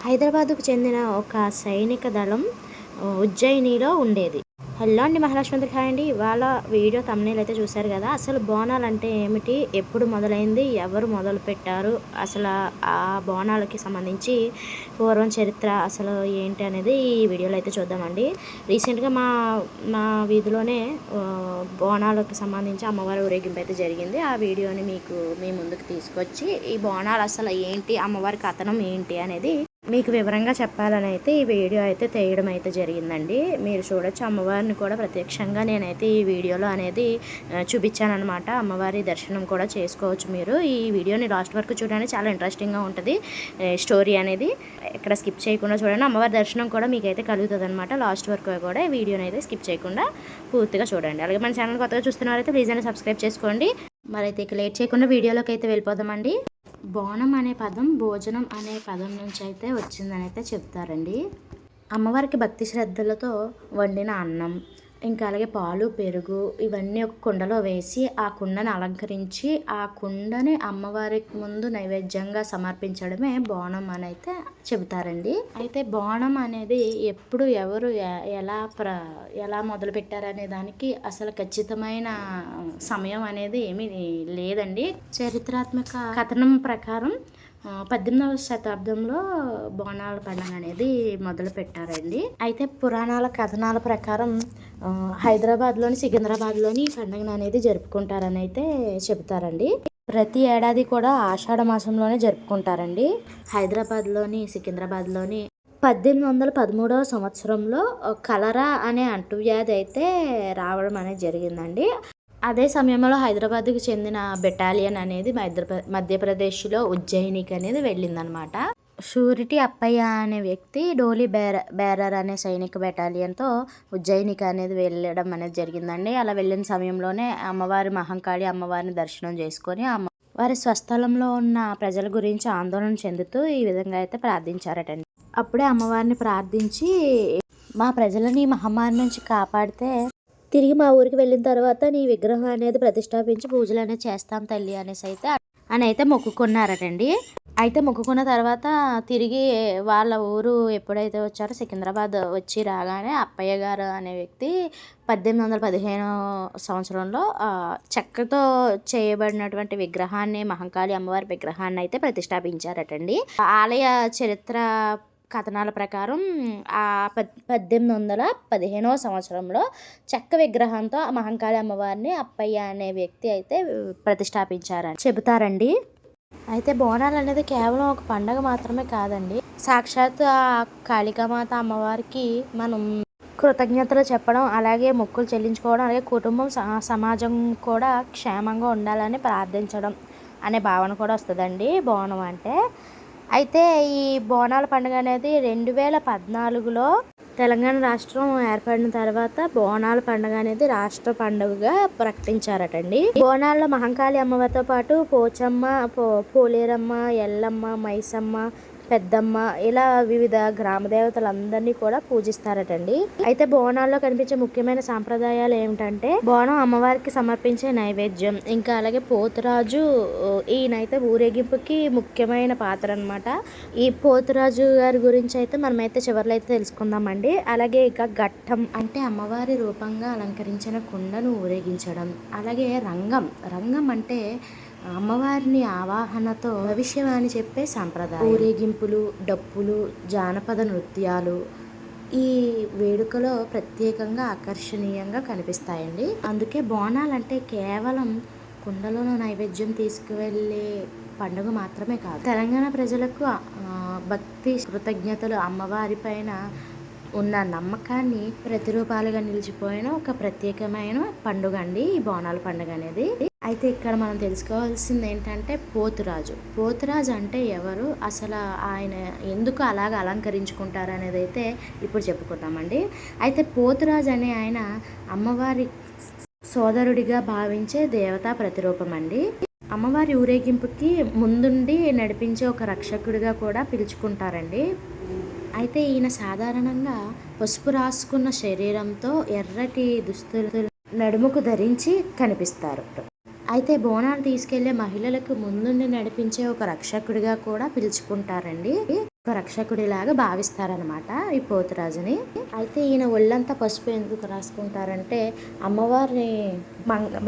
హైదరాబాద్కు చెందిన ఒక సైనిక దళం ఉజ్జయినిలో ఉండేది. హలో అండి, మహాలక్ష్మి హాయ్ అండి. ఇవాళ వీడియో థంబ్‌నెయిల్ అయితే చూశారు కదా. అసలు బోనాలు అంటే ఏమిటి, ఎప్పుడు మొదలైంది, ఎవరు మొదలుపెట్టారు, అసలు ఆ బోనాలకి సంబంధించి పూర్వం చరిత్ర అసలు ఏంటి అనేది ఈ వీడియోలో అయితే చూద్దామండి. రీసెంట్గా మా మా వీధిలోనే బోనాలకు సంబంధించి అమ్మవారి ఊరేగింపు అయితే జరిగింది. ఆ వీడియోని మీ ముందుకు తీసుకొచ్చి ఈ బోనాలు అసలు ఏంటి, అమ్మవారి కథనం ఏంటి అనేది మీకు వివరంగా చెప్పాలని అయితే ఈ వీడియో అయితే తీయడం అయితే జరిగిందండి. మీరు చూడొచ్చు, అమ్మవారిని కూడా ప్రత్యక్షంగా నేనైతే ఈ వీడియోలో అనేది చూపించానమాట. అమ్మవారి దర్శనం కూడా చేసుకోవచ్చు మీరు. ఈ వీడియోని లాస్ట్ వరకు చూడండి, చాలా ఇంట్రెస్టింగ్గా ఉంటుంది స్టోరీ అనేది. ఇక్కడ స్కిప్ చేయకుండా చూడండి, అమ్మవారి దర్శనం కూడా మీకైతే కలుగుతుంది అనమాట. లాస్ట్ వరకు కూడా ఈ వీడియోని అయితే స్కిప్ చేయకుండా పూర్తిగా చూడండి. అలాగే మన ఛానల్ కొత్తగా చూస్తున్నారైతే ప్లీజ్ అని సబ్స్క్రైబ్ చేసుకోండి. మరైతే ఇక లేట్ చేయకుండా వీడియోలోకి అయితే వెళ్ళిపోదామండి. బోనం అనే పదం భోజనం అనే పదం నుంచి అయితే వచ్చిందని అయితే చెప్తారండి. అమ్మవారికి భక్తి శ్రద్ధలతో వండిన అన్నం, ఇంకా అలాగే పాలు, పెరుగు ఇవన్నీ ఒక కుండలో వేసి ఆ కుండని అలంకరించి ఆ కుండని అమ్మవారి ముందు నైవేద్యంగా సమర్పించడమే బోనం అని అయితే చెబుతారండి. అయితే బోనం అనేది ఎప్పుడు ఎవరు ఎలా మొదలు పెట్టారనే దానికి అసలు ఖచ్చితమైన సమయం అనేది ఏమీ లేదండి. చరిత్రాత్మక కథనం ప్రకారం 18వ శతాబ్దంలో బోనాల పండుగ అనేది మొదలు పెట్టారండి. అయితే పురాణాల కథనాల ప్రకారం హైదరాబాద్లోని సికింద్రాబాద్లోని ఈ పండుగను అనేది జరుపుకుంటారని అయితే చెబుతారండి. ప్రతి ఏడాది కూడా ఆషాఢ మాసంలోనే జరుపుకుంటారండి. హైదరాబాద్లోని సికింద్రాబాద్లోని 1813వ సంవత్సరంలో కలరా అనే అంటువ్యాధి అయితే రావడం అనేది జరిగిందండి. అదే సమయంలో హైదరాబాద్కు చెందిన బెటాలియన్ అనేది మధ్యప్రదేశ్లో ఉజ్జయినికి అనేది వెళ్ళిందనమాట. షూరిటీ అప్పయ్య అనే వ్యక్తి డోలీ బేరర్ అనే సైనిక బెటాలియన్తో ఉజ్జయినికి అనేది వెళ్ళడం అనేది జరిగిందండి. అలా వెళ్ళిన సమయంలోనే అమ్మవారి మహంకాళి అమ్మవారిని దర్శనం చేసుకొని వారి స్వస్థలంలో ఉన్న ప్రజల గురించి ఆందోళన చెందుతూ ఈ విధంగా అయితే ప్రార్థించారటండి. అప్పుడే అమ్మవారిని ప్రార్థించి మా ప్రజలని మహమ్మారి నుంచి కాపాడితే తిరిగి మా ఊరికి వెళ్ళిన తర్వాత నీ విగ్రహం అనేది ప్రతిష్టాపించి పూజలు అనేది చేస్తాం తల్లి అయితే మొక్కుకున్నారటండి. అయితే మొక్కుకున్న తర్వాత తిరిగి వాళ్ళ ఊరు ఎప్పుడైతే వచ్చారో సికింద్రాబాద్ వచ్చి రాగానే అప్పయ్య గారు అనే వ్యక్తి 1815 సంవత్సరంలో చెక్కతో చేయబడినటువంటి విగ్రహాన్ని, మహంకాళి అమ్మవారి విగ్రహాన్ని అయితే ప్రతిష్టాపించారటండి. ఆలయ చరిత్ర కథనాల ప్రకారం 1815వ సంవత్సరంలో చెక్క విగ్రహంతో మహంకాళి అమ్మవారిని అప్పయ్య అనే వ్యక్తి అయితే ప్రతిష్టాపించారని చెబుతారండి. అయితే బోనాలు అనేది కేవలం ఒక పండగ మాత్రమే కాదండి. సాక్షాత్ ఆ కాళికామాత అమ్మవారికి మనం కృతజ్ఞతలు చెప్పడం, అలాగే మొక్కులు చెల్లించుకోవడం, అలాగే కుటుంబం సమాజం కూడా క్షేమంగా ఉండాలని ప్రార్థించడం అనే భావన కూడా వస్తుందండి బోనం అంటే. అయితే ఈ బోనాల పండుగ అనేది 2014లో తెలంగాణ రాష్ట్రం ఏర్పడిన తర్వాత బోనాల పండుగ అనేది రాష్ట్ర పండుగగా ప్రకటించారటండి. బోనాల్లో మహంకాళి అమ్మవారితో పాటు పోచమ్మ, పోలేరమ్మ, ఎల్లమ్మ, మైసమ్మ, పెద్దమ్మ ఇలా వివిధ గ్రామ దేవతలందరినీ కూడా పూజిస్తారటండి. అయితే బోనాల్లో కనిపించే ముఖ్యమైన సాంప్రదాయాలు ఏమిటంటే బోనం అమ్మవారికి సమర్పించే నైవేద్యం, ఇంకా అలాగే పోతురాజు ఈయనైతే ఊరేగింపుకి ముఖ్యమైన పాత్ర అనమాట. ఈ పోతురాజు గారి గురించి అయితే మనమైతే చివరిలో అయితే తెలుసుకుందామండి. అలాగే ఇక ఘట్టం అంటే అమ్మవారి రూపంగా అలంకరించిన కుండను ఊరేగించడం, అలాగే రంగం అంటే అమ్మవారిని ఆవాహనతో భవిష్యవాణి చెప్పే సంప్రదాయం, ఊరేగింపులు, డప్పులు, జానపద నృత్యాలు ఈ వేడుకలో ప్రత్యేకంగా ఆకర్షణీయంగా కనిపిస్తాయండి. అందుకే బోనాలంటే కేవలం కుండలోనూ నైవేద్యం తీసుకువెళ్ళే పండుగ మాత్రమే కాదు, తెలంగాణ ప్రజలకు భక్తి కృతజ్ఞతలు, అమ్మవారి పైన ఉన్న నమ్మకాన్ని ప్రతిరూపాలుగా నిలిచిపోయిన ఒక ప్రత్యేకమైన పండుగ అండి ఈ బోనాల పండుగ అనేది. అయితే ఇక్కడ మనం తెలుసుకోవాల్సింది ఏంటంటే పోతురాజు అంటే ఎవరు, అసలు ఆయన ఎందుకు అలాగ అలంకరించుకుంటారు అనేది అయితే ఇప్పుడు చెప్పుకుందామండి. అయితే పోతురాజు అనే ఆయన అమ్మవారి సోదరుడిగా భావించే దేవతా ప్రతిరూపం అండి. అమ్మవారి ఊరేగింపుకి ముందుండి నడిపించే ఒక రక్షకుడిగా కూడా పిలుచుకుంటారండి. అయితే ఈయన సాధారణంగా పసుపు రాసుకున్న శరీరంతో ఎర్రటి దుస్తులు నడుముకు ధరించి కనిపిస్తారు. అయితే బోనాలు తీసుకెళ్లే మహిళలకు ముందుండి నడిపించే ఒక రక్షకుడిగా కూడా పిలుచుకుంటారండి. ఒక రక్షకుడిలాగా భావిస్తారనమాట ఈ పోతురాజుని. అయితే ఈయన ఒళ్ళంతా పసుపు ఎందుకు రాసుకుంటారంటే అమ్మవారిని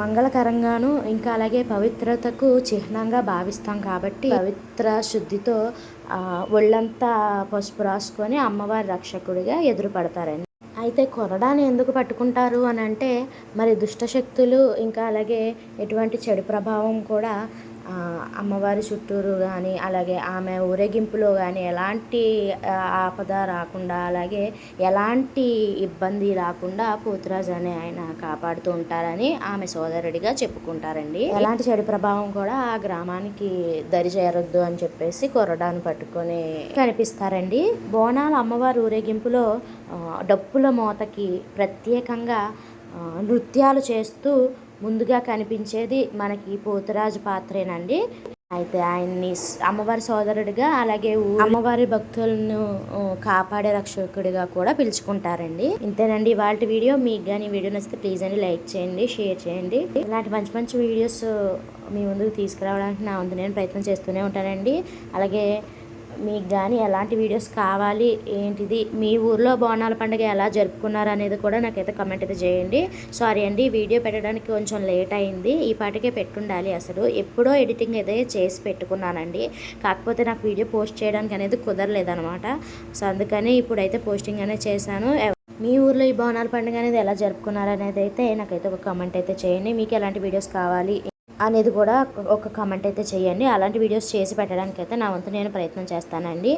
మంగళకరంగాను ఇంకా అలాగే పవిత్రతకు చిహ్నంగా భావిస్తాం కాబట్టి పవిత్ర శుద్ధితో ఒళ్ళంతా పసుపు రాసుకొని అమ్మవారి రక్షకుడిగా ఎదురుపడతారండి. అయితే కొరడాని ఎందుకు పట్టుకుంటారు అని అంటే మరి దుష్టశక్తులు ఇంకా అలాగే ఎటువంటి చెడు ప్రభావం కూడా అమ్మవారి చుట్టూరు కానీ అలాగే ఆమె ఊరేగింపులో కానీ ఎలాంటి ఆపద రాకుండా అలాగే ఎలాంటి ఇబ్బంది రాకుండా పోతురాజు అనే ఆయన కాపాడుతూ ఉంటారని ఆమె సోదరుడిగా చెప్పుకుంటారండి. ఎలాంటి చెడు ప్రభావం కూడా ఆ గ్రామానికి దరి చేరొద్దు అని చెప్పేసి కొరడాను పట్టుకొని కనిపిస్తారండి. బోనాల అమ్మవారి ఊరేగింపులో డప్పుల మోతకి ప్రత్యేకంగా నృత్యాలు చేస్తూ ముందుగా కనిపించేది మనకి పోతురాజు పాత్రేనండి. అయితే ఆయన్ని అమ్మవారి సోదరుడిగా అలాగే అమ్మవారి భక్తులను కాపాడే రక్షకుడిగా కూడా పిలుచుకుంటారండి. ఇంతేనండి ఇవాళ వీడియో. మీకు కానీ వీడియో నచ్చితే ప్లీజ్ అండి లైక్ చేయండి, షేర్ చేయండి. ఇలాంటి మంచి మంచి వీడియోస్ మీ ముందుకు తీసుకురావడానికి నా వంతు నేను ప్రయత్నం చేస్తూనే ఉంటానండి. అలాగే మీకు కానీ ఎలాంటి వీడియోస్ కావాలి ఏంటిది మీ ఊర్లో బోనాల పండుగ ఎలా జరుపుకున్నారు అనేది కూడా నాకైతే కమెంట్ అయితే చేయండి. సారీ అండి వీడియో పెట్టడానికి కొంచెం లేట్ అయింది. ఈ పాటికే పెట్టుండాలి. అసలు ఎప్పుడో ఎడిటింగ్ అయితే చేసి పెట్టుకున్నానండి. కాకపోతే నాకు వీడియో పోస్ట్ చేయడానికి అనేది కుదరలేదనమాట. సో అందుకని ఇప్పుడైతే పోస్టింగ్ అనేది చేశాను. మీ ఊర్లో ఈ బోనాల పండుగ అనేది ఎలా జరుపుకున్నారు అనేది అయితే నాకైతే ఒక కామెంట్ అయితే చేయండి. మీకు ఎలాంటి వీడియోస్ కావాలి అనేది కూడా ఒక కామెంట్ అయితే చేయండి. అలాంటి వీడియోస్ చేసి పెట్టడానికి అయితే నా వంతు నేను ప్రయత్నం చేస్తానండి.